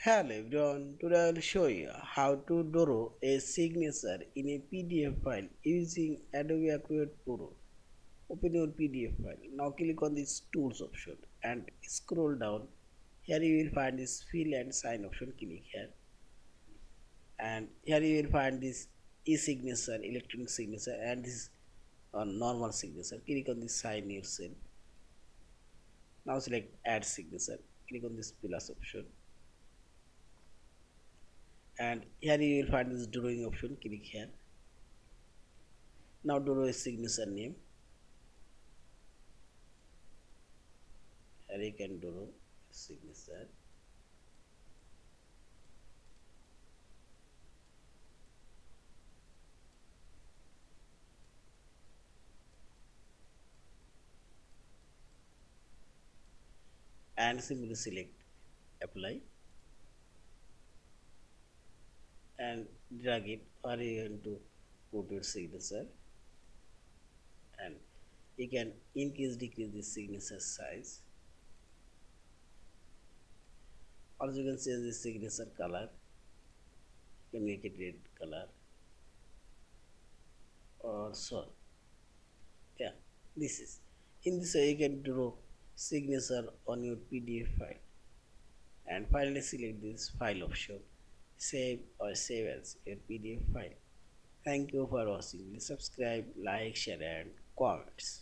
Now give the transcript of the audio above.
Hello everyone, today I will show you how to draw a signature in a PDF file using Adobe Acrobat Pro. Open your PDF file. Now click on this tools option and scroll down. Here you will find this fill and sign option. Click here and here you will find this e-signature, electronic signature and this normal signature. Click on this sign yourself. Now select add signature. Click on this plus option. And here you will find this drawing option. Click here. Now draw a signature name. Here you can draw a signature. And simply select apply and drag it or you want to put your signature, and you can increase decrease the signature size. Also you can change the signature color. You can make it red color or so. Yeah, this is in this way you can draw signature on your PDF file. And finally select this file option, save or save as your PDF file. Thank you for watching. Please subscribe, like, share and comments.